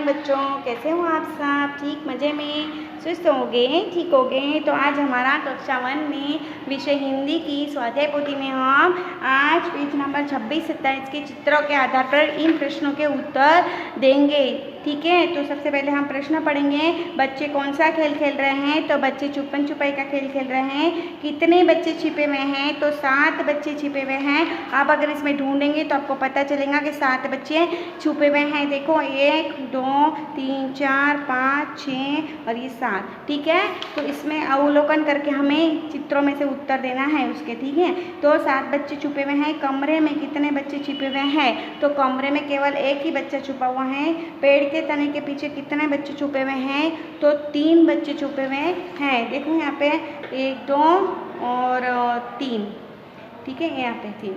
बच्चों, कैसे हो आप सब? ठीक, मज़े में, सुस्त हो गए, ठीक हो गए। तो आज हमारा कक्षा 1 में विषय हिंदी की स्वाध्याय पोथी में हम आज पेज नंबर 26-27 के चित्रों के आधार पर इन प्रश्नों के उत्तर देंगे। ठीक है, तो सबसे पहले हम प्रश्न पढ़ेंगे। बच्चे कौन सा खेल खेल रहे हैं? तो बच्चे छुपन छुपाई का खेल खेल रहे हैं। कितने बच्चे छिपे हुए हैं? तो 7 बच्चे छिपे हुए हैं। आप अगर इसमें ढूंढेंगे तो आपको पता चलेगा कि 7 बच्चे छुपे हुए हैं। देखो 1 2 3 4 5 6 और ये 7। ठीक है, तो इसमें अवलोकन करके हमें चित्रों में से उत्तर देना है उसके। ठीक है, तो 7 बच्चे छुपे हुए हैं। कमरे में कितने बच्चे छिपे हुए हैं? तो कमरे में केवल एक ही बच्चा छुपा हुआ है। पेड़ के तने के पीछे कितने बच्चे छुपे हुए हैं? तो 3 बच्चे छुपे हुए हैं। देखो यहाँ पे 1 2 और 3। ठीक है, यहाँ पे 3,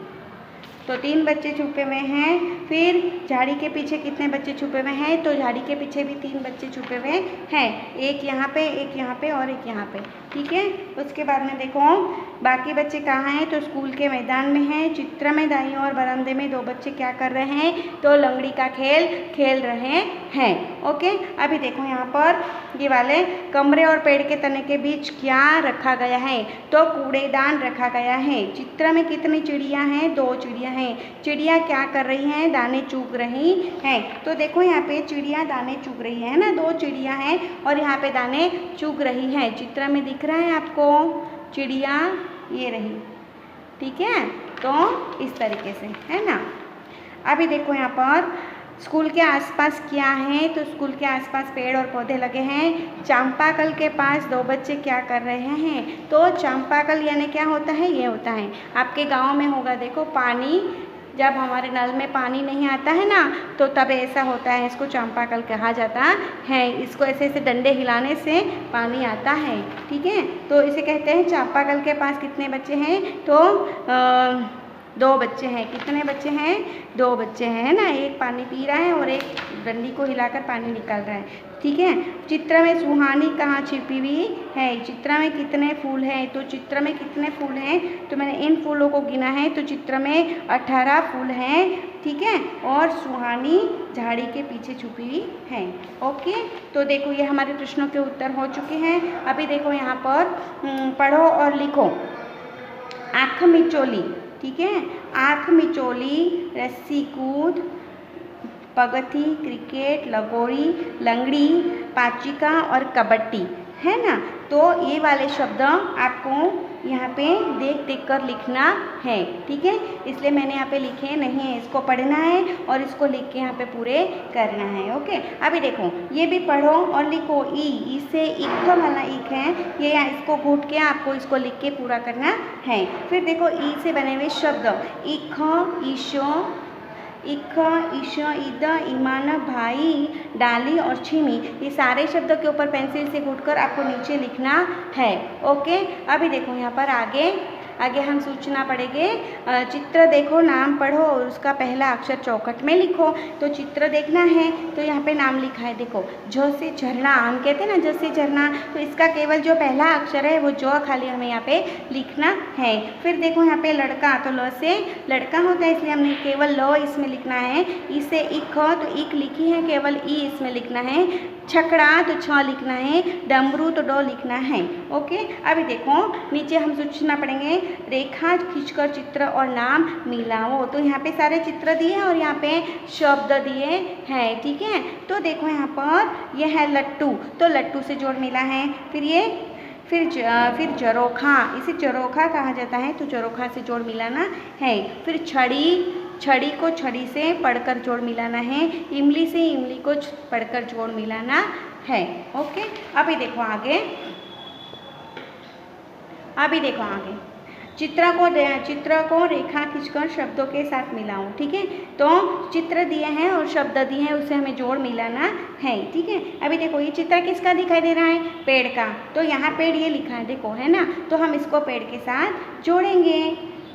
तो 3 बच्चे छुपे हुए हैं। फिर झाड़ी के पीछे कितने बच्चे छुपे हुए हैं? तो झाड़ी के पीछे भी 3 बच्चे छुपे हुए हैं। एक यहाँ पे, एक यहाँ पे और एक यहाँ पे। ठीक है, उसके बाद में देखो बाकी बच्चे कहाँ हैं? तो स्कूल के मैदान में हैं। चित्र में दाईं और बरामदे में 2 बच्चे क्या कर रहे हैं? तो लंगड़ी का खेल खेल रहे हैं। ओके, अभी देखो यहाँ पर ये वाले कमरे और पेड़ के तने के बीच क्या रखा गया है? तो कूड़ेदान रखा गया है। चित्र में कितनी चिड़िया हैं? 2 चिड़िया हैं। चिड़िया क्या कर रही हैं? दाने चुग रही हैं। तो देखो यहाँ पे चिड़िया दाने चुग रही है ना, 2 चिड़िया हैं और यहाँ पे दाने चुग रही है। चित्र में दिख रहा है आपको चिड़िया, ये रही। ठीक है, तो इस तरीके से है ना। अभी देखो यहाँ पर स्कूल के आसपास क्या है? तो स्कूल के आसपास पेड़ और पौधे लगे हैं। चांपाकल के पास 2 बच्चे क्या कर रहे हैं? तो चांपाकल यानी क्या होता है? ये होता है, आपके गांव में होगा। देखो पानी, जब हमारे नल में पानी नहीं आता है ना, तो तब ऐसा होता है, इसको चांपाकल कहा जाता है। इसको ऐसे ऐसे डंडे हिलाने से पानी आता है। ठीक है, तो इसे कहते हैं चांपाकल के पास कितने बच्चे हैं? तो 2 बच्चे हैं। कितने बच्चे हैं? 2 बच्चे हैं, है ना। एक पानी पी रहा है और एक डंडी को हिलाकर पानी निकाल रहा है। ठीक है, चित्र में सुहानी कहाँ छिपी हुई है? चित्र में कितने फूल हैं? तो चित्र में कितने फूल हैं? तो मैंने इन फूलों को गिना है। तो चित्र में 18 फूल हैं। ठीक है, और सुहानी झाड़ी के पीछे छुपी हुई है। ओके, तो देखो ये हमारे प्रश्नों के उत्तर हो चुके हैं। अभी देखो यहाँ पर पढ़ो और लिखो। आँख मिचोली, ठीक है, आँख मिचोली, रस्सी कूद, पगथी, क्रिकेट, लगोरी, लंगड़ी, पाचिका और कबड्डी, है ना। तो ये वाले शब्द आपको यहाँ पे देख देख कर लिखना है। ठीक है, इसलिए मैंने यहाँ पे लिखे नहीं है, इसको पढ़ना है और इसको लिख के यहाँ पे पूरे करना है। ओके, अभी देखो ये भी पढ़ो और लिखो। ई से इख वाला इख है, ये इसको घूट के आपको इसको लिख के पूरा करना है। फिर देखो ई से बने हुए शब्द, इख, ईशो, इख, ईश, ईद, ईमान, भाई, डाली और छिमी, ये सारे शब्दों के ऊपर पेंसिल से घुटकर आपको नीचे लिखना है। ओके, अभी देखो यहाँ पर आगे हम सूचना पढ़ेंगे। चित्र देखो, नाम पढ़ो और उसका पहला अक्षर चौखट में लिखो। तो चित्र देखना है तो यहाँ पे नाम लिखा है। देखो झ से झरना, हम कहते हैं ना झ से झरना, तो इसका केवल जो पहला अक्षर है वो ज खाली हमें यहाँ पे लिखना है। फिर देखो यहाँ पे लड़का, तो ल से लड़का होता है, इसलिए हमने केवल ल इसमें लिखना है। ई से इख, तो इख लिखी है, केवल ई इसमें लिखना है। छकड़ा, तो छ लिखना है। डमरू, तो ड लिखना है। ओके, अभी देखो नीचे हम सूचना पढ़ेंगे। रेखा खींचकर चित्र और नाम मिलाओ। तो यहाँ पे सारे चित्र दिए हैं और यहाँ पे शब्द दिए हैं। ठीक है, तो देखो यहाँ पर यह है लट्टू, तो लट्टू से जोड़ मिला है। फिर जरोखा, इसे जरोखा कहा जाता है, तो जरोखा से जोड़ मिलाना है। फिर छड़ी, छड़ी को छड़ी से पढ़कर जोड़ मिलाना है। इमली से इमली को पढ़कर जोड़ मिलाना है। ओके, अभी देखो आगे, चित्र को रेखा खींचकर शब्दों के साथ मिलाओ। ठीक है, तो चित्र दिए हैं और शब्द दिए हैं, उससे हमें जोड़ मिलाना है। ठीक है, अभी देखो ये चित्र किसका दिखाई दे रहा है? पेड़ का। तो यहाँ पेड़ ये लिखा है, देखो, है ना। तो हम इसको पेड़ के साथ जोड़ेंगे।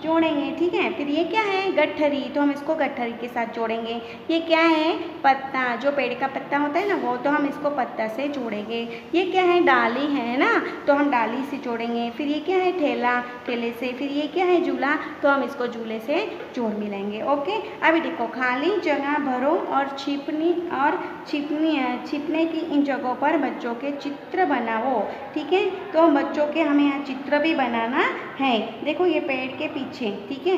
जोड़ेंगे, ठीक है। फिर ये क्या है, गठरी, तो हम इसको गठरी के साथ जोड़ेंगे। ये क्या है, पत्ता, जो पेड़ का पत्ता होता है ना वो, तो हम इसको पत्ता से जोड़ेंगे। ये क्या है, डाली है ना, तो हम डाली से जोड़ेंगे। फिर ये क्या है, ठेला, ठेले से। फिर ये क्या है, झूला, तो हम इसको झूले से जोड़ मिलाएंगे। ओके, अभी देखो, खाली जगह भरो और छिपने की इन जगहों पर बच्चों के चित्र बनाओ, ठीक है। तो बच्चों के हमें यहाँ चित्र भी बनाना है। देखो ये पेड़ के पीछे, ठीक है,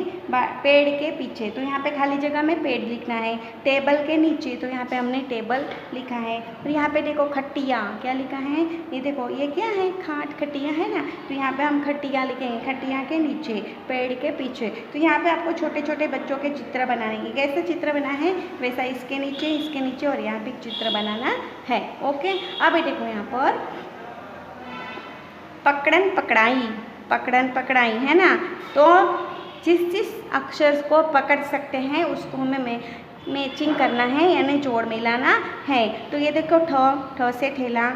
पेड़ के पीछे, तो यहाँ पे खाली जगह में पेड़ लिखना है। टेबल के नीचे, तो यहाँ पे हमने टेबल लिखा है। और यहाँ पे देखो खटिया, क्या लिखा है, ये देखो, ये क्या है, खाट, खटिया है ना, तो यहाँ पे हम खटिया लिखेंगे, खटिया के नीचे, पेड़ के पीछे। तो यहाँ पे आपको छोटे छोटे बच्चों के चित्र बनाएंगे। कैसे चित्र बना है, वैसा इसके नीचे और यहाँ पे चित्र बनाना है। ओके, अभी देखो यहाँ पर पकड़न पकड़ाई है ना, तो जिस अक्षर को पकड़ सकते हैं उसको हमें मैचिंग करना है, यानी जोड़ मिलाना है। तो ये देखो, ठ से ठेला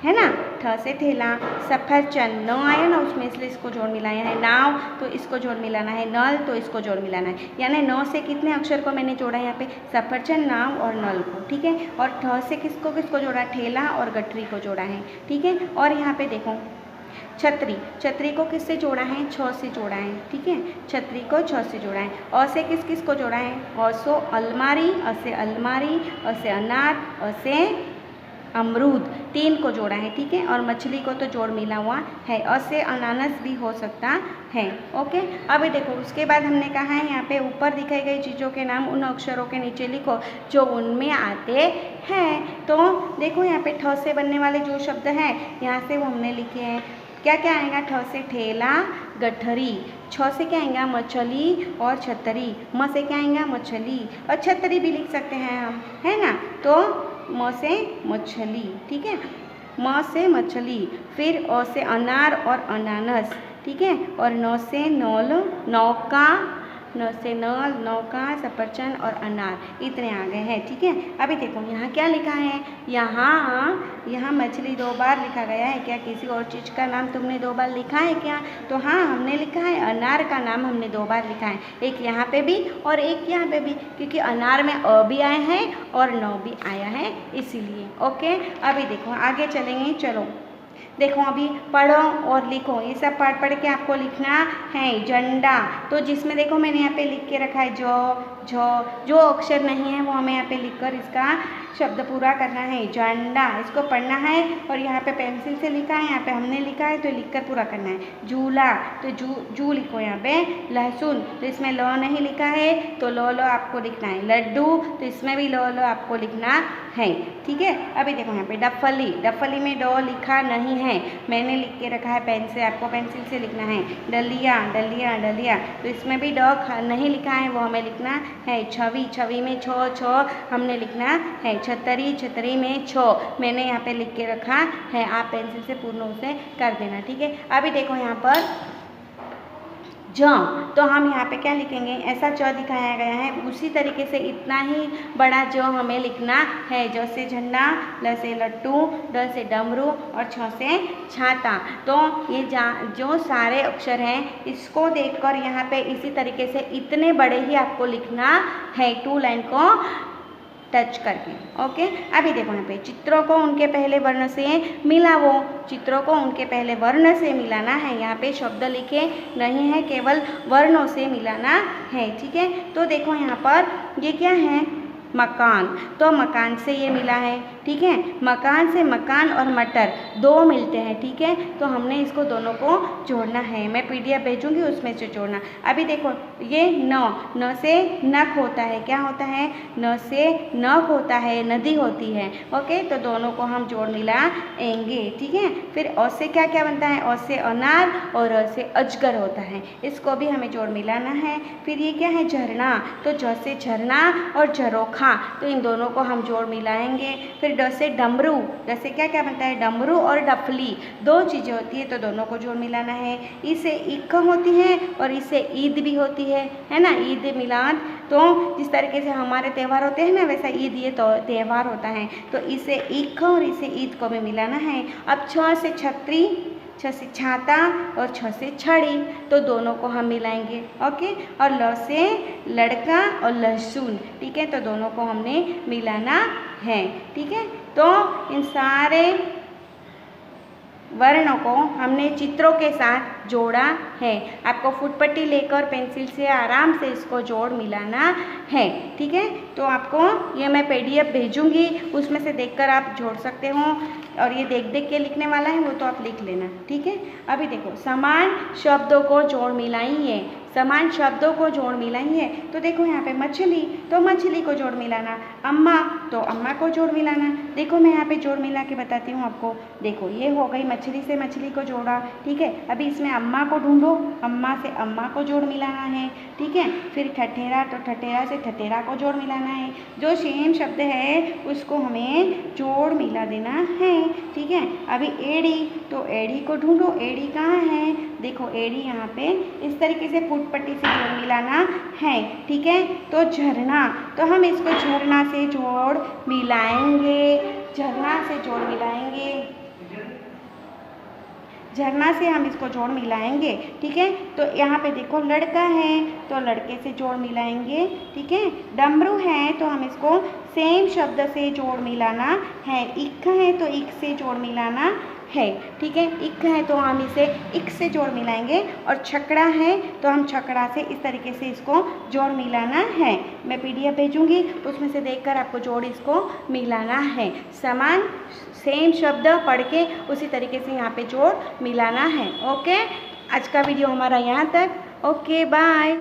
है ना, ठ से ठेला। सफरचंद, न आया ना उसमें, इसलिए इसको जोड़ मिलाया है। नाव, तो इसको जोड़ मिलाना है। नल, तो इसको जोड़ मिलाना है। यानी न से कितने अक्षर को मैंने जोड़ा यहाँ पे, सफरचंद, नाव और नल को, ठीक है। और ठ से किसको जोड़ा, ठेला और गठरी को जोड़ा है, ठीक है। और यहाँ पे देखो छतरी को किससे जोड़ा है, छ से जोड़ा है, ठीक है। छतरी को छ से जोड़ा है। अ से किस को जोड़ा है, असो अलमारी, अ से अनार, अ से अमरूद, 3 को जोड़ा है, ठीक है। और मछली को तो जोड़ मिला हुआ है। अ से अनानास भी हो सकता है। ओके, अभी देखो, उसके बाद हमने कहा है यहाँ पे ऊपर दिखाई गई चीज़ों के नाम उन अक्षरों के नीचे लिखो जो उनमें आते हैं। तो देखो यहाँ पे ठ से बनने वाले जो शब्द हैं यहाँ से वो हमने लिखे हैं। क्या क्या आएगा, ठ से ठेला, गठरी। छ से क्या आएगा, मछली और छतरी। म से क्या आएगा, मछली और छतरी भी लिख सकते हैं हम, है ना। तो म से मछली, ठीक है, म से मछली। फिर अ से अनार और अनानस, ठीक है। और न से नल, नौका, न से नल, नौका, सफरचंद और अनार, इतने आ गए हैं, ठीक है। अभी देखो यहाँ क्या लिखा है, यहाँ मछली 2 बार लिखा गया है। क्या किसी और चीज़ का नाम तुमने 2 बार लिखा है क्या, तो हाँ हमने लिखा है, अनार का नाम हमने 2 बार लिखा है, एक यहाँ पे भी और एक यहाँ पे भी, क्योंकि अनार में अ भी आया है और न भी आया है, इसीलिए। ओके, अभी देखो आगे चलेंगे, चलो देखो, अभी पढ़ो और लिखो, ये सब पढ़ के आपको लिखना है। झंडा, तो जिसमें देखो मैंने यहाँ पे लिख के रखा है जो अक्षर नहीं है वो हमें यहाँ पे लिखकर इसका शब्द पूरा करना है। झंडा, इसको पढ़ना है और यहाँ पे पेंसिल से लिखा है, यहाँ पे हमने लिखा है तो लिखकर पूरा करना है। झूला, तो जू लिखो यहाँ पे। लहसुन, तो इसमें ल नहीं लिखा है तो लो आपको लिखना है। लड्डू, तो इसमें भी लो आपको लिखना है, ठीक है। अभी देखो यहाँ पे डफली में ड लिखा नहीं है, मैंने लिख के रखा है पेन से, आपको पेंसिल से लिखना है। डलिया, तो इसमें भी ड नहीं लिखा है, वो हमें लिखना है। छवि में छ हमने लिखना है। छतरी में छ मैंने यहाँ पे लिख के रखा है, आप पेंसिल से पूर्ण उसे कर देना, ठीक है। अभी देखो यहाँ पर ज, तो हम यहाँ पे क्या लिखेंगे, ऐसा च दिखाया गया है, उसी तरीके से इतना ही बड़ा ज हमें लिखना है। ज से झंडा, ल से लट्टू, ड से डमरू और छ से छाता। तो ये जो सारे अक्षर हैं इसको देखकर यहाँ पे इसी तरीके से इतने बड़े ही आपको लिखना है, 2 लाइन को टच करके। ओके, अभी देखो यहाँ पे चित्रों को उनके पहले वर्ण से मिलाओ, चित्रों को उनके पहले वर्ण से मिलाना है। यहाँ पे शब्द लिखे नहीं है, केवल वर्णों से मिलाना है, ठीक है। तो देखो यहाँ पर ये क्या है, मकान, तो मकान से ये मिला है, ठीक है। मकान से मकान और मटर 2 मिलते हैं, ठीक है। तो हमने इसको दोनों को जोड़ना है, मैं PDF भेजूंगी उसमें से जोड़ना। अभी देखो ये न से नख होता है, क्या होता है, न से नख होता है, नदी होती है। ओके, तो दोनों को हम जोड़ मिलाएंगे, ठीक है। फिर अ से क्या क्या बनता है, अ से अनार और अ से अजगर होता है, इसको भी हमें जोड़ मिलाना है। फिर ये क्या है, झरना, तो ज से झरना और झरोखा, तो इन दोनों को हम जोड़ मिलाएंगे। फिर ड से डमरू, ड से क्या क्या बनता है, डमरू और डफली, 2 चीज़ें होती है तो दोनों को जोड़ मिलाना है। इसे ईख होती है और इसे ईद भी होती है ना, ईद मिलाद। तो जिस तरीके से हमारे त्यौहार होते हैं ना, वैसा ईद ये तो त्यौहार होता है, तो इसे ईख और इसे ईद को भी मिलाना है। अब छ से छतरी, छ से छाता और छ से छड़ी, तो दोनों को हम मिलाएंगे। ओके, और ल से लड़का और लहसुन, ठीक है, तो दोनों को हमने मिलाना है। ठीक है, तो इन सारे वर्णों को हमने चित्रों के साथ जोड़ा है। आपको फुटपट्टी लेकर पेंसिल से आराम से इसको जोड़ मिलाना है। ठीक है, तो आपको ये मैं PDF भेजूंगी, उसमें से देखकर आप जोड़ सकते हो, और ये देख देख के लिखने वाला है वो तो आप लिख लेना। ठीक है, अभी देखो समान शब्दों को जोड़ मिलाइए, समान शब्दों को जोड़ मिलाइए। तो देखो यहाँ पे मछली, तो मछली को जोड़ मिलाना, अम्मा तो अम्मा को जोड़ मिलाना। देखो मैं यहाँ पे जोड़ मिला के बताती हूँ आपको। देखो ये हो गई, मछली से मछली को जोड़ा। ठीक है, अभी इसमें अम्मा को ढूंढो, अम्मा से अम्मा को जोड़ मिलाना है। ठीक है, फिर ठठेरा, तो ठठेरा से ठठेरा को जोड़ मिलाना है। जो सेम शब्द है उसको हमें जोड़ मिला देना है। ठीक है, अभी एड़ी, तो एड़ी को ढूंढो, एड़ी कहाँ है, देखो एड़ी यहाँ पे इस तरीके से फुटपट्टी से जोड़ मिलाना है। ठीक है, तो झरना, तो हम इसको झरना से जोड़ मिलाएंगे, झरना से जोड़ मिलाएंगे, झरना से हम इसको जोड़ मिलाएंगे। ठीक है, तो यहाँ पे देखो लड़का है तो लड़के से जोड़ मिलाएंगे। ठीक है, डमरू है तो हम इसको सेम शब्द से जोड़ मिलाना है। इक है तो इक से जोड़ मिलाना है। ठीक है, इक है तो हम इसे इक से जोड़ मिलाएंगे, और छकड़ा है तो हम छकड़ा से इस तरीके से इसको जोड़ मिलाना है। मैं PDF भेजूंगी, उसमें से देखकर आपको जोड़ इसको मिलाना है। समान सेम शब्द पढ़ के उसी तरीके से यहाँ पे जोड़ मिलाना है। ओके, आज का वीडियो हमारा यहाँ तक। Okay, bye.